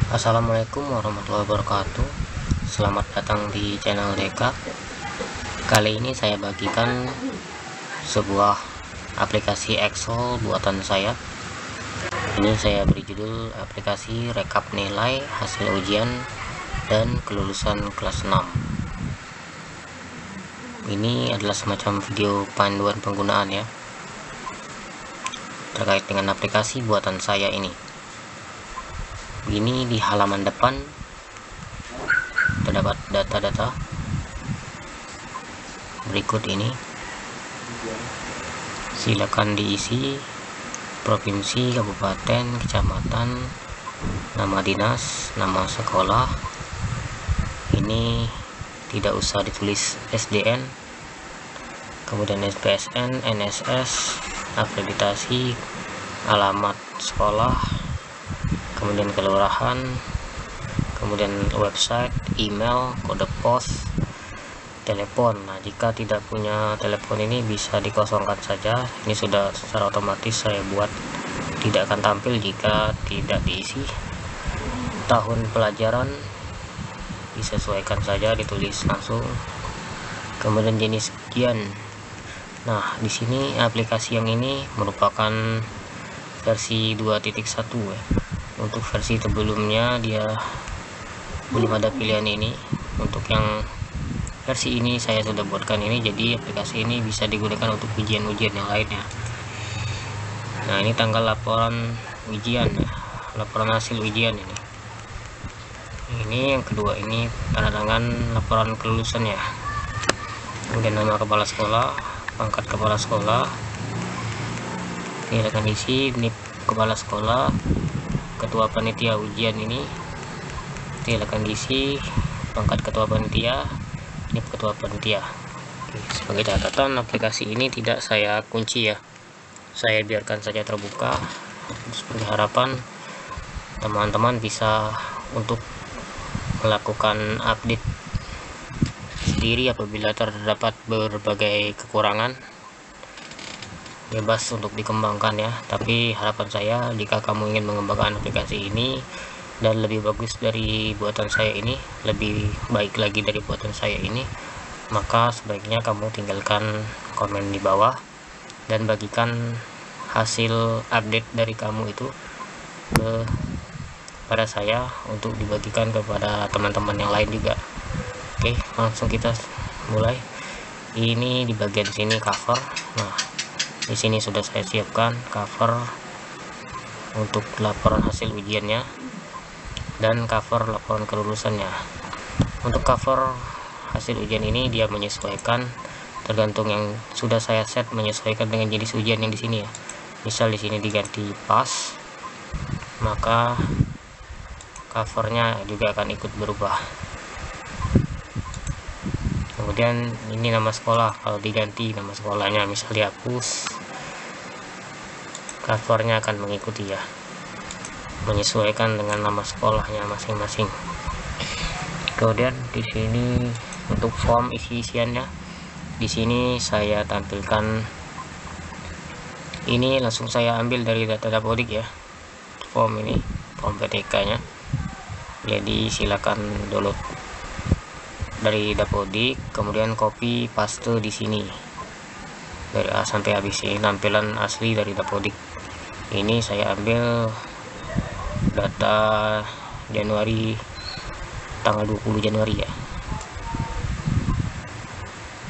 Assalamualaikum warahmatullahi wabarakatuh. Selamat datang di channel Deka. Kali ini saya bagikan sebuah aplikasi Excel buatan saya. Ini saya beri judul aplikasi rekap nilai hasil ujian dan kelulusan kelas 6. Ini adalah semacam video panduan penggunaan ya, terkait dengan aplikasi buatan saya ini. Ini di halaman depan terdapat data-data berikut ini. Silakan diisi provinsi, kabupaten, kecamatan, nama dinas, nama sekolah. Ini tidak usah ditulis SDN, kemudian SPSN, NSS, akreditasi, alamat sekolah, kemudian kelurahan, kemudian website, email, kode pos, telepon. Nah, jika tidak punya telepon ini bisa dikosongkan saja. Ini sudah secara otomatis saya buat, tidak akan tampil jika tidak diisi. Tahun pelajaran disesuaikan saja, ditulis langsung. Kemudian jenis ujian. Nah, di sini aplikasi yang ini merupakan versi 2.1 ya. Untuk versi sebelumnya dia belum ada pilihan ini. Untuk yang versi ini saya sudah buatkan ini, jadi aplikasi ini bisa digunakan untuk ujian-ujian yang lainnya. Nah, ini tanggal laporan ujian ya, laporan hasil ujian ini. Ini yang kedua, ini tanda tangan laporan kelulusan ya. Kemudian nama kepala sekolah, pangkat kepala sekolah. Ini akan isi NIP kepala sekolah, ketua panitia ujian ini silakan diisi, pangkat ketua panitia, ini ketua panitia. Oke, sebagai catatan, aplikasi ini tidak saya kunci ya, saya biarkan saja terbuka. Sebagai harapan teman-teman bisa untuk melakukan update sendiri apabila terdapat berbagai kekurangan, bebas untuk dikembangkan ya. Tapi harapan saya, jika kamu ingin mengembangkan aplikasi ini dan lebih bagus dari buatan saya ini, lebih baik lagi dari buatan saya ini, maka sebaiknya kamu tinggalkan komen di bawah dan bagikan hasil update dari kamu itu kepada saya untuk dibagikan kepada teman-teman yang lain juga. Oke, langsung kita mulai. Ini di bagian sini cover. Nah, di sini sudah saya siapkan cover untuk laporan hasil ujiannya dan cover laporan kelulusannya. Untuk cover hasil ujian ini dia menyesuaikan tergantung yang sudah saya set, menyesuaikan dengan jenis ujian yang di sini ya. Misal di sini diganti pas, maka covernya juga akan ikut berubah. Kemudian ini nama sekolah, kalau diganti nama sekolahnya misal dihapus, covernya akan mengikuti ya, menyesuaikan dengan nama sekolahnya masing-masing. Kemudian di sini untuk form isi-isiannya, di sini saya tampilkan, ini langsung saya ambil dari data Dapodik ya, form ini, form PTK nya. Jadi silakan download dari Dapodik, kemudian copy paste di sini dari A sampai habis. Ini tampilan asli dari Dapodik. Ini saya ambil data Januari, tanggal 20 Januari ya.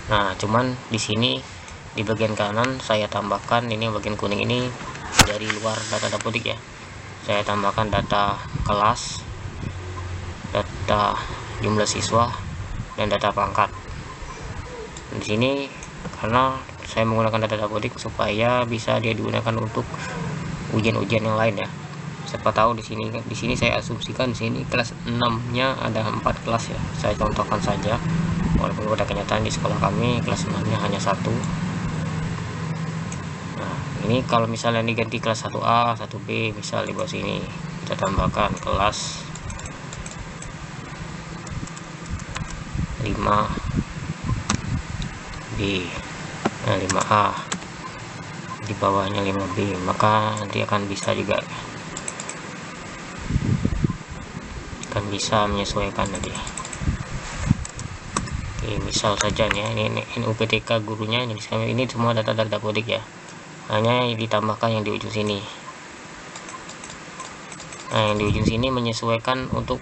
Nah, cuman di sini di bagian kanan saya tambahkan, ini bagian kuning ini dari luar data Dapodik ya. Saya tambahkan data kelas, data jumlah siswa, dan data pangkat. Di sini karena saya menggunakan data Dapodik supaya bisa dia digunakan untuk ujian-ujian yang lain ya. Siapa tahu di sini saya asumsikan di sini kelas 6-nya ada 4 kelas ya. Saya contohkan saja, walaupun pada kenyataan di sekolah kami kelas 6-nya hanya 1. Nah, ini kalau misalnya diganti kelas 1A, 1B, misal di bawah sini kita tambahkan kelas 5B, nah 5A, di bawahnya 5B, maka nanti akan bisa juga dan bisa menyesuaikan nanti. Oke, misal saja nih ya, ini NUPTK gurunya ini semua data dari Dapodik ya, hanya ditambahkan yang di ujung sini. Nah, yang di ujung sini menyesuaikan untuk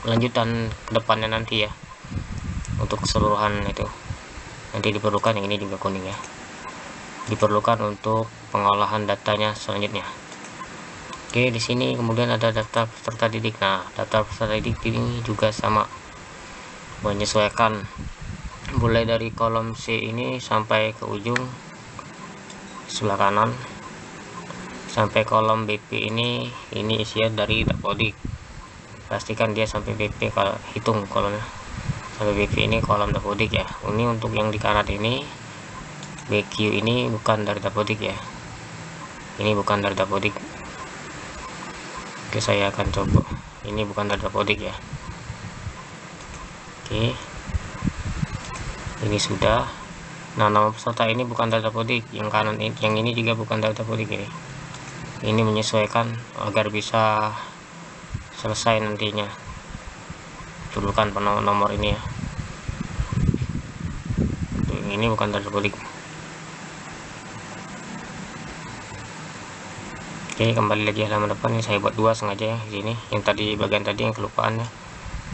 lanjutan kedepannya nanti ya, untuk keseluruhan itu nanti diperlukan. Yang ini juga kuning ya, diperlukan untuk pengolahan datanya selanjutnya. Oke, di sini kemudian ada daftar peserta didik. Nah, daftar peserta didik ini juga sama, menyesuaikan mulai dari kolom C ini sampai ke ujung sebelah kanan, sampai kolom BP ini isinya dari Dapodik. Pastikan dia sampai BP, kalau hitung kolomnya sampai BP ini kolom Dapodik ya. Ini untuk yang di kanan ini BQ ini bukan dari Dapodik ya, ini bukan dari Dapodik. Oke, saya akan coba ini bukan dari Dapodik ya. Oke, ini sudah. Nah, nama peserta ini bukan dari Dapodik, yang kanan ini, yang ini juga bukan dari Dapodik ini. Ini menyesuaikan agar bisa selesai nantinya. Perlukan nomor ini ya. Ini bukan dari Dapodik. Oke, kembali lagi halaman depan. Ini saya buat dua sengaja ya di sini. Yang tadi bagian tadi yang kelupaan ya.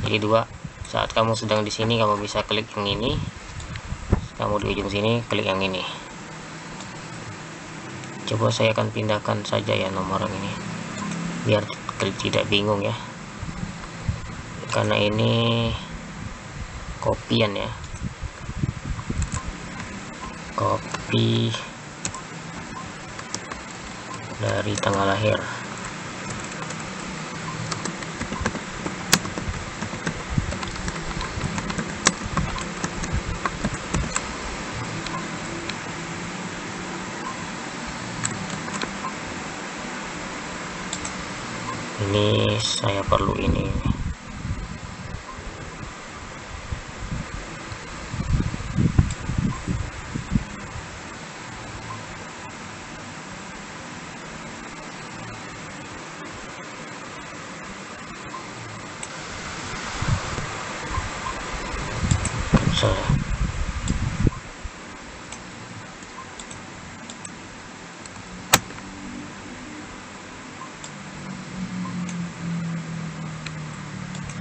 Jadi dua. Saat kamu sedang di sini, kamu bisa klik yang ini. Kamu di ujung sini klik yang ini. Coba saya akan pindahkan saja ya nomor ini, biar tidak bingung ya, karena ini kopian ya, kopi dari tanggal lahir. Ini saya perlu ini.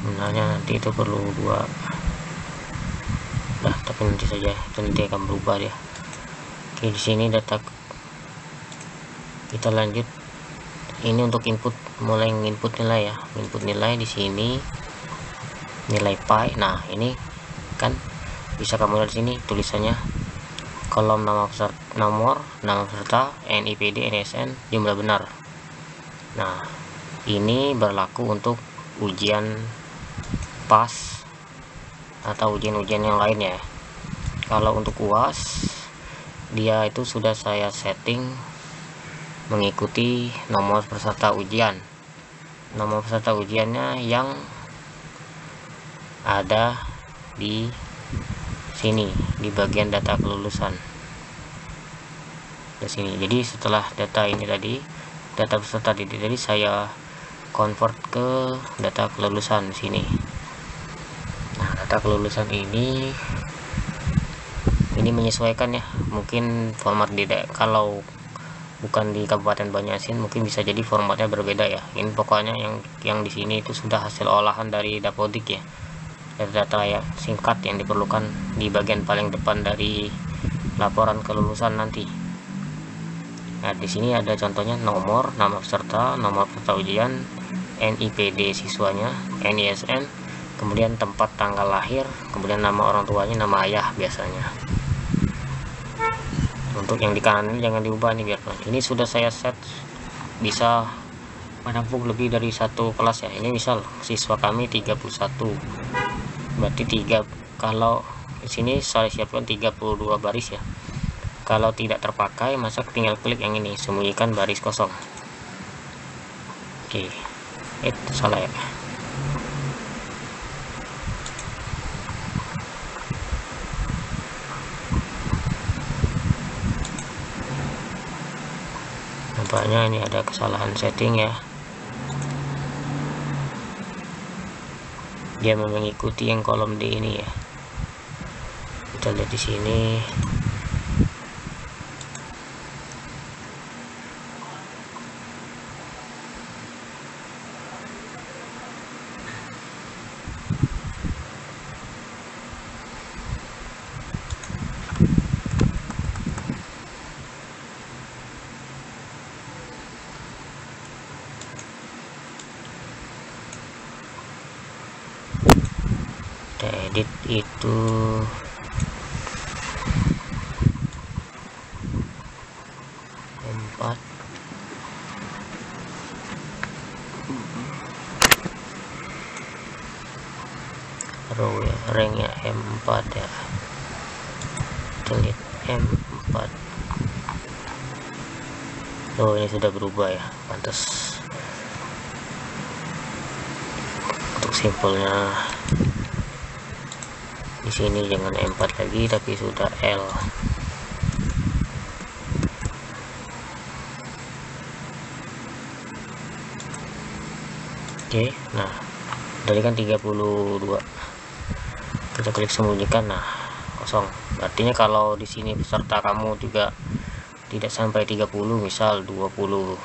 Sebenarnya nanti itu perlu dua, nah tapi nanti saja, itu nanti akan berubah ya. Oke, di sini data kita lanjut. Ini untuk input, mulai input nilai ya, input nilai di sini nilai pi. Nah, ini kan bisa kamu lihat di sini tulisannya kolom nama peserta, nama peserta, NIPD, NSN, jumlah benar. Nah, ini berlaku untuk ujian PAS atau ujian-ujian yang lainnya. Kalau untuk UAS, dia itu sudah saya setting mengikuti nomor peserta ujian. Nomor peserta ujiannya yang ada di sini di bagian data kelulusan di sini. Jadi setelah data ini tadi, data peserta didik tadi, saya convert ke data kelulusan di sini. Nah, data kelulusan ini menyesuaikan ya, mungkin format di kalau bukan di Kabupaten Banjarmasin mungkin bisa jadi formatnya berbeda ya. Ini pokoknya yang di sini itu sudah hasil olahan dari Dapodik ya, data ya singkat yang diperlukan di bagian paling depan dari laporan kelulusan nanti. Nah, di sini ada contohnya nomor, nama peserta, nomor peserta ujian, NIPD siswanya, NISN, kemudian tempat tanggal lahir, kemudian nama orang tuanya, nama ayah biasanya. Untuk yang di kanan ini jangan diubah nih, biar ini sudah saya set bisa menampung lebih dari satu kelas ya. Ini misal siswa kami 31, berarti 3, kalau di sini saya siapkan 32 baris ya. Kalau tidak terpakai, masa tinggal klik yang ini, sembunyikan baris kosong. Oke, salah ya. Nampaknya ini ada kesalahan setting ya. dia mengikuti yang kolom D ini ya. Kita lihat di sini. Kita edit itu M4 row ya, ranknya M4 ya, delete M4. Oh, ini sudah berubah ya, pantas. Untuk simpelnya di sini jangan M4 lagi tapi sudah L. Oke, nah tadi kan 32, kita klik sembunyikan, nah kosong. Artinya kalau di sini peserta kamu juga tidak sampai 30, misal 28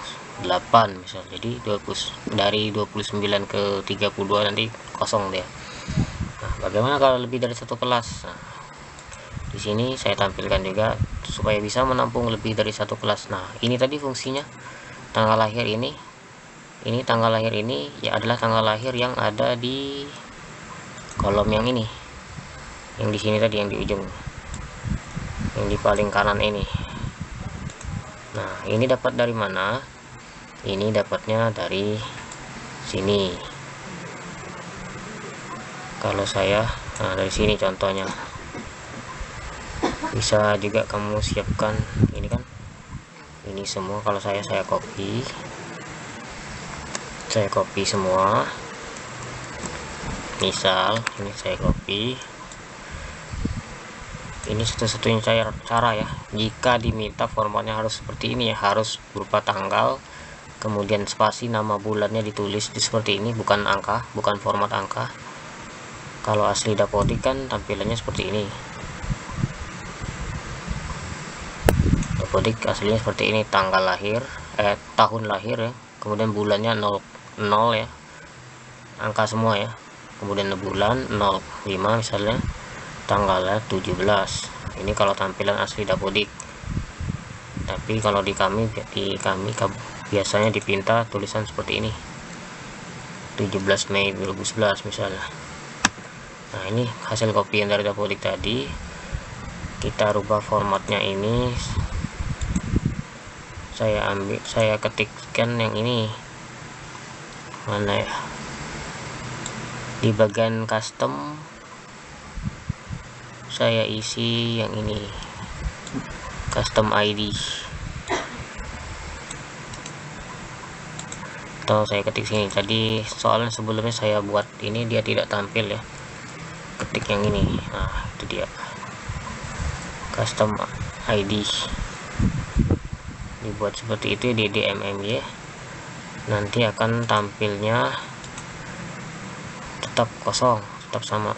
misal, jadi 20 dari 29 ke 32 nanti kosong dia. Nah, bagaimana kalau lebih dari satu kelas? Nah, di sini saya tampilkan juga supaya bisa menampung lebih dari satu kelas. Nah, ini tadi fungsinya tanggal lahir ini tanggal lahir ini ya adalah tanggal lahir yang ada di kolom yang ini, yang di sini tadi, yang di ujung, yang di paling kanan ini. Nah, ini dapat dari mana? Ini dapatnya dari sini. Kalau saya, nah dari sini contohnya. Bisa juga kamu siapkan ini kan, ini semua. Kalau saya copy semua. Misal ini saya copy. Ini satu-satunya cara ya, jika diminta formatnya harus seperti ini ya, harus berupa tanggal, kemudian spasi, nama bulannya ditulis seperti ini, bukan angka, bukan format angka. Kalau asli Dapodik kan tampilannya seperti ini. Dapodik aslinya seperti ini, tanggal lahir, tahun lahir ya, kemudian bulannya 00 ya, angka semua ya, kemudian bulan 05 misalnya, tanggalnya 17. Ini kalau tampilan asli Dapodik. Tapi kalau di kami biasanya dipinta tulisan seperti ini, 17 Mei 2011 misalnya. Nah, ini hasil kopian dari Dapodik tadi. Kita rubah formatnya ini. Saya ketikkan yang ini. Mana ya? Di bagian custom saya isi yang ini, custom ID, atau saya ketik sini. Tadi soalnya sebelumnya saya buat ini dia tidak tampil ya, ketik yang ini. Nah, itu dia custom ID, dibuat seperti itu di DMMY. Nanti akan tampilnya tetap kosong, tetap sama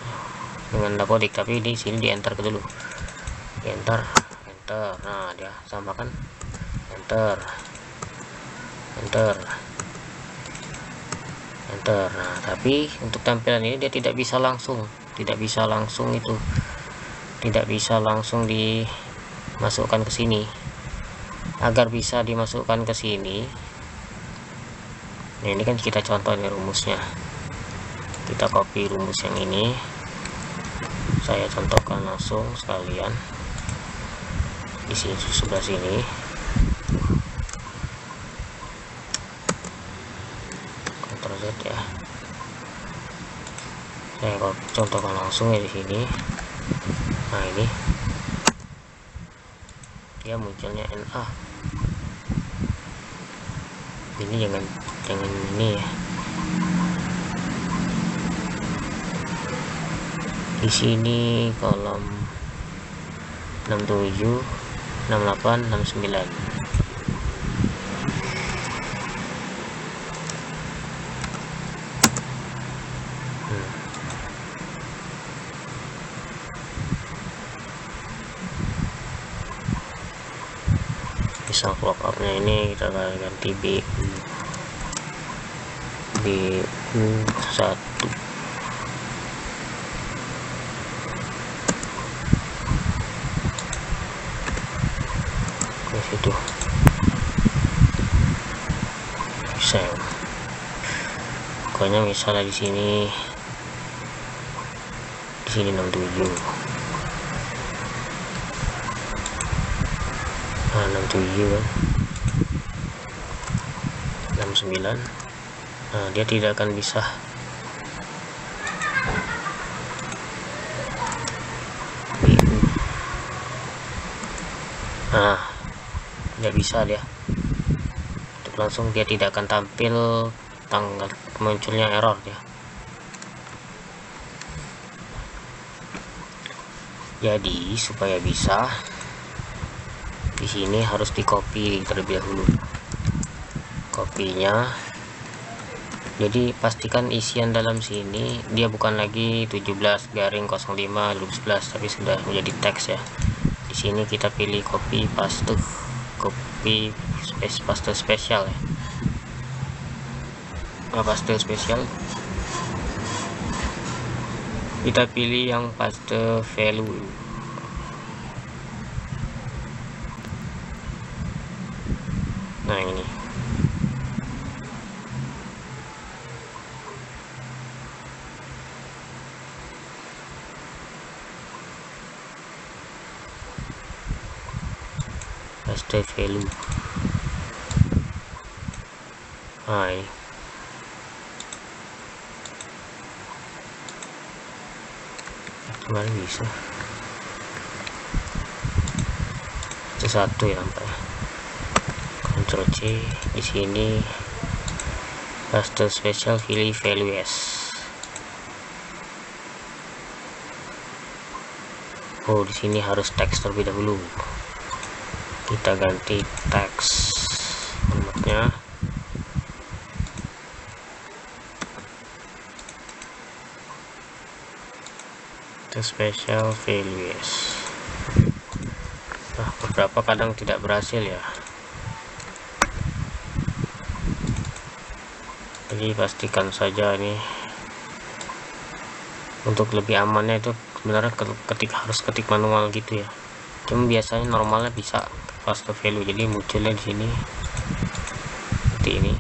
dengan Dapodik, tapi di sini di enter dulu, di enter. Nah, dia sama kan, enter. Nah, tapi untuk tampilan ini dia tidak bisa langsung dimasukkan ke sini. Agar bisa dimasukkan ke sini, nah ini kan kita contoh nih rumusnya. Kita copy rumus yang ini, saya contohkan langsung sekalian di sini, sebelah sini. Ctrl Z ya, saya contohkan langsung ya di sini. Nah, ini dia munculnya NA. Ini jangan ini ya. Di sini kolom 67, 68, 69. misal lookup-nya ini kita ganti BU1. Di situ bisa ya. Pokoknya misalnya di sini 67, nah 67 kan, 69. Nah dia tidak akan bisa tidak bisa dia untuk langsung, dia tidak akan tampil tanggal munculnya error ya. Jadi supaya bisa, di sini harus di copy terlebih dahulu kopinya. Jadi pastikan isian dalam sini dia bukan lagi 17-05-2011 tapi sudah menjadi teks ya. Di sini kita pilih copy paste spesial ya. Paste spesial kita pilih yang paste value. Nah ini paste value. Nah ini kemarin bisa satu ya nampaknya. Ctrl C, di sini paste spesial, pilih values. Oh di sini harus teks terlebih dahulu, kita ganti teks formatnya. Special values. Nah beberapa kadang tidak berhasil ya, jadi pastikan saja ini untuk lebih amannya itu sebenarnya harus ketik manual gitu ya. Cuma biasanya normalnya bisa paste value, jadi munculnya di sini seperti ini.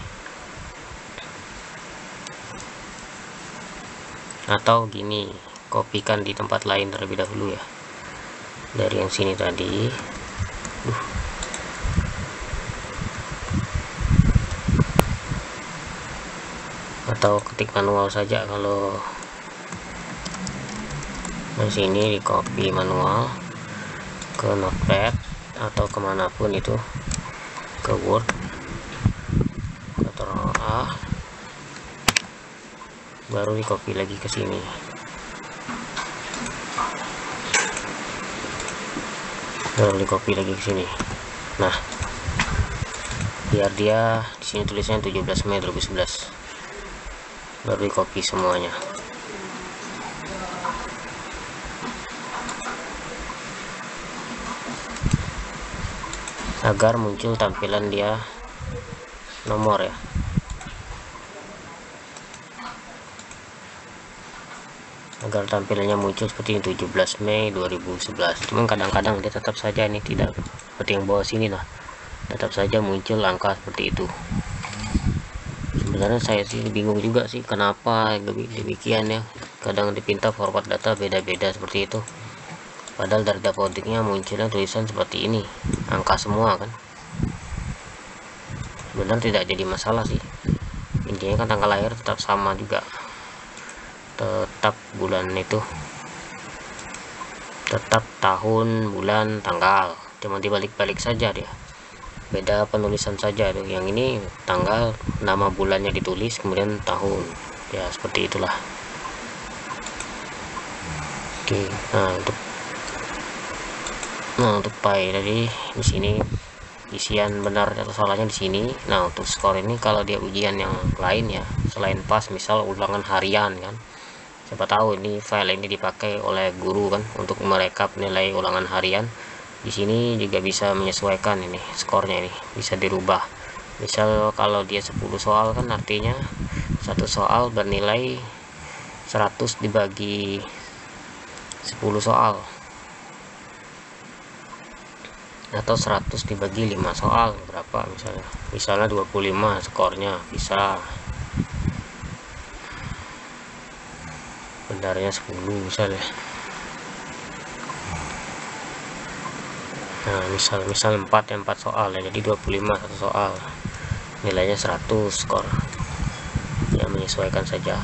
Atau gini, kopikan di tempat lain terlebih dahulu ya, dari yang sini tadi. Atau ketik manual saja, kalau di sini di copy manual ke notepad atau kemanapun itu, ke Word, Ctrl A, baru di copy lagi ke sini. Baru di copy lagi ke sini. Nah, biar dia di sini tulisnya 17 Mei 2011. Baru di copy semuanya. Agar muncul tampilan dia nomor ya. Agar tampilannya muncul seperti 17 Mei 2011. Cuman kadang-kadang dia tetap saja ini tidak seperti yang bawah sini lah, tetap saja muncul angka seperti itu. Sebenarnya saya sih bingung juga sih kenapa demikian ya. Kadang dipinta forward data beda-beda seperti itu, padahal dari data codingnya munculnya tulisan seperti ini, angka semua kan. Sebenarnya tidak jadi masalah sih, intinya kan tanggal lahir tetap sama juga, tetap bulan itu, tetap tahun, bulan, tanggal, cuma dibalik-balik saja dia, beda penulisan saja tuh. Yang ini tanggal, nama bulannya ditulis, kemudian tahun ya, seperti itulah. Oke, nah untuk pi tadi di sini isian benar atau salahnya di sini. Nah untuk skor ini kalau dia ujian yang lain ya selain pas, misal ulangan harian kan, siapa tahu ini file ini dipakai oleh guru kan untuk merekap nilai ulangan harian, Di sini juga bisa menyesuaikan ini skornya, ini bisa dirubah. Misal kalau dia 10 soal kan artinya satu soal bernilai 100 dibagi 10 soal, atau 100 dibagi 5 soal berapa, misalnya 25 skornya, bisa benarnya 10 misalnya. Nah misal 4 soal ya, jadi 25 satu soal, nilainya 100 skor ya, menyesuaikan saja.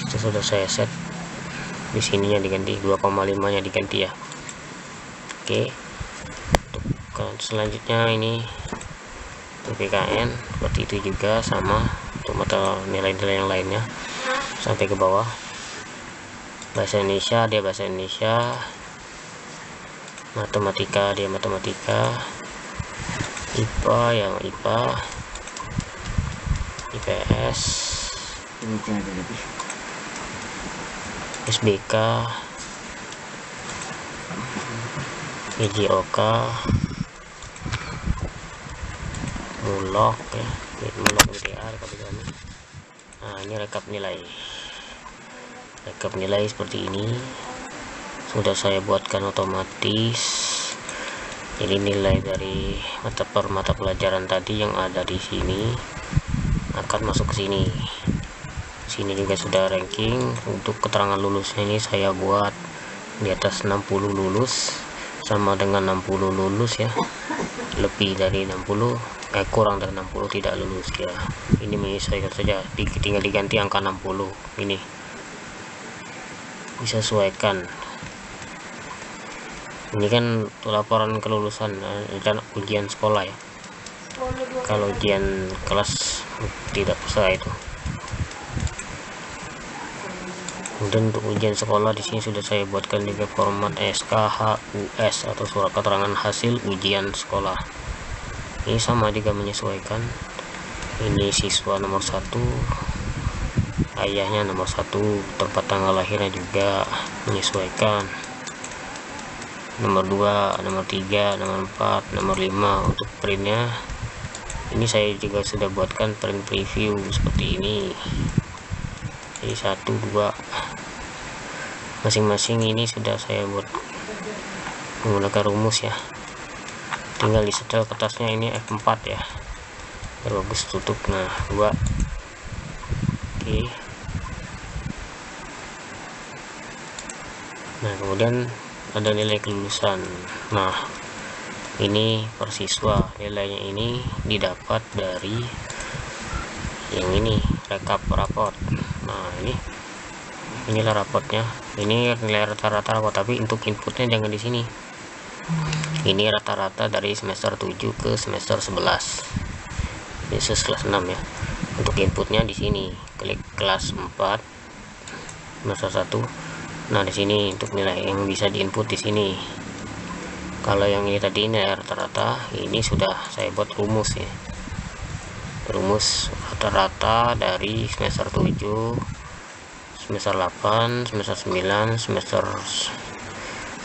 Itu sudah saya set. Di sininya diganti 2,5 nya diganti ya. Oke, untuk selanjutnya ini untuk PKN seperti itu juga, sama untuk mata nilai-nilai yang lainnya sampai ke bawah. Bahasa Indonesia dia bahasa Indonesia, matematika dia matematika, IPA yang IPA, IPS, SBK, PJOK, mulok ya, mulok BDR. Nah ini rekap nilai seperti ini sudah saya buatkan otomatis. Ini nilai dari mata pelajaran tadi yang ada di sini akan masuk ke sini. Sini juga sudah ranking. Untuk keterangan lulusnya ini saya buat di atas 60 lulus sama dengan 60 lulus ya, lebih dari 60 kurang dari 60 tidak lulus ya. Ini menyesuaikan saja, tinggal diganti angka 60 ini, bisa sesuaikan. Ini kan laporan kelulusan dan ujian sekolah ya. Kalau ujian kelas tidak usah itu. Kemudian untuk ujian sekolah di sini sudah saya buatkan juga format SKHUS atau surat keterangan hasil ujian sekolah. Ini sama juga menyesuaikan. Ini siswa nomor 1, ayahnya nomor 1, tempat tanggal lahirnya juga menyesuaikan. Nomor 2, nomor 3, nomor 4, nomor 5. Untuk printnya ini saya juga sudah buatkan print preview seperti ini. Jadi 1, 2 masing-masing ini sudah saya buat menggunakan rumus ya. Tinggal disetel kertasnya, ini F4 ya, biar bagus tutup. Nah 2. Oke. Nah kemudian ada nilai kelulusan. Nah ini per siswa, nilainya ini didapat dari yang ini, rekap raport. Nah inilah raportnya. Ini nilai rata-rata raport, tapi untuk inputnya jangan di sini. Ini rata-rata dari semester 7 ke semester 11, Yesus kelas 6 ya. Untuk inputnya di sini, klik kelas 4 semester 1. Nah di sini untuk nilai yang bisa diinput di sini. Kalau yang ini tadi nilai rata-rata, ini sudah saya buat rumus ya. Rumus rata-rata dari semester 7, semester 8, semester 9, semester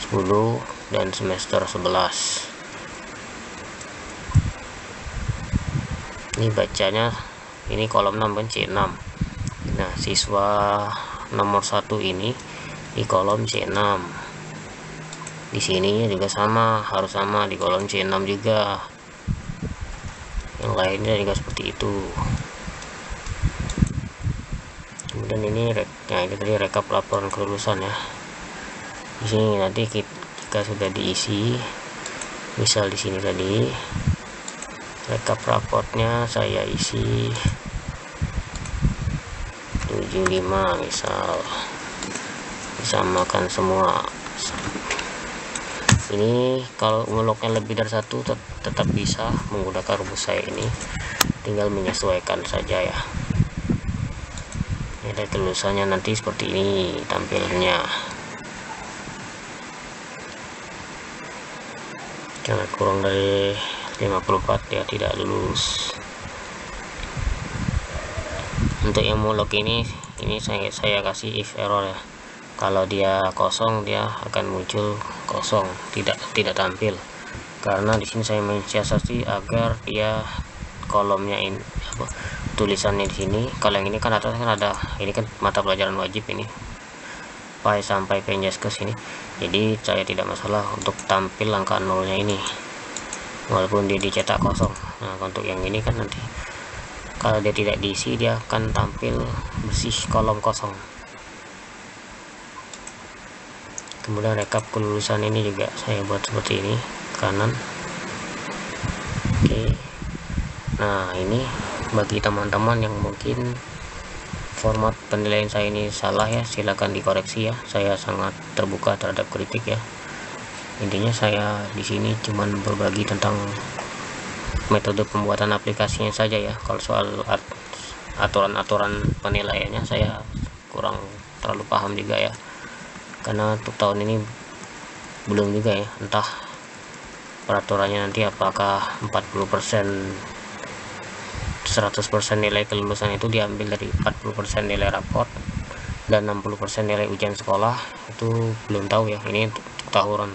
10 dan semester 11. Ini bacanya ini kolom 6 kan, C6. Nah siswa nomor 1 ini di kolom C6. Di sini juga sama, harus sama di kolom C6 juga. Yang lainnya juga seperti itu. Kemudian ini ini tadi rekap laporan kelulusan ya. Di sini nanti jika sudah diisi, misal di sini tadi rekap raportnya saya isi 75 misal, disamakan semua. Ini kalau ngeloknya lebih dari 1 tetap bisa menggunakan rumus saya ini, tinggal menyesuaikan saja ya. Nilai kelulusannya nanti seperti ini tampilannya. Jangan kurang dari 54 ya, tidak lulus. Untuk yang mau log ini saya kasih if error ya. Kalau dia kosong, dia akan muncul kosong, tidak tampil. Karena di sini saya mensiasati agar dia kolomnya ini tulisannya di sini. Kalau yang ini kan atas kan ada, ini kan mata pelajaran wajib ini, PAI sampai Penjaskes ini. Jadi saya tidak masalah untuk tampil angka nolnya ini walaupun dia dicetak kosong. Nah, untuk yang ini kan nanti kalau dia tidak diisi, dia akan tampil bersih kolom kosong. Kemudian rekap kelulusan ini juga saya buat seperti ini, kanan. Oke. Nah, ini bagi teman-teman yang mungkin format penilaian saya ini salah ya, silakan dikoreksi ya. Saya sangat terbuka terhadap kritik ya. Intinya saya di sini cuman berbagi tentang metode pembuatan aplikasinya saja ya. Kalau soal aturan-aturan penilaiannya saya kurang terlalu paham juga ya, karena untuk tahun ini belum juga ya, entah peraturannya nanti apakah 40% 100% nilai kelulusan itu diambil dari 40% nilai raport dan 60% nilai ujian sekolah. Itu belum tahu ya, ini untuk tahunan.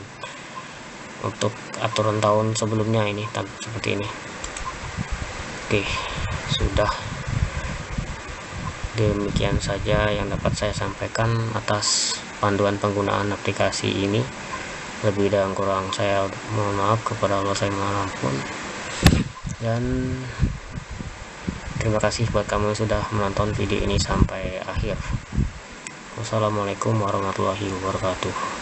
Untuk aturan tahun sebelumnya ini seperti ini. Oke, sudah demikian saja yang dapat saya sampaikan atas panduan penggunaan aplikasi ini. Lebih dan kurang saya mohon maaf, kepada Allah saya mohon ampun, dan terima kasih buat kamu yang sudah menonton video ini sampai akhir. Wassalamualaikum warahmatullahi wabarakatuh.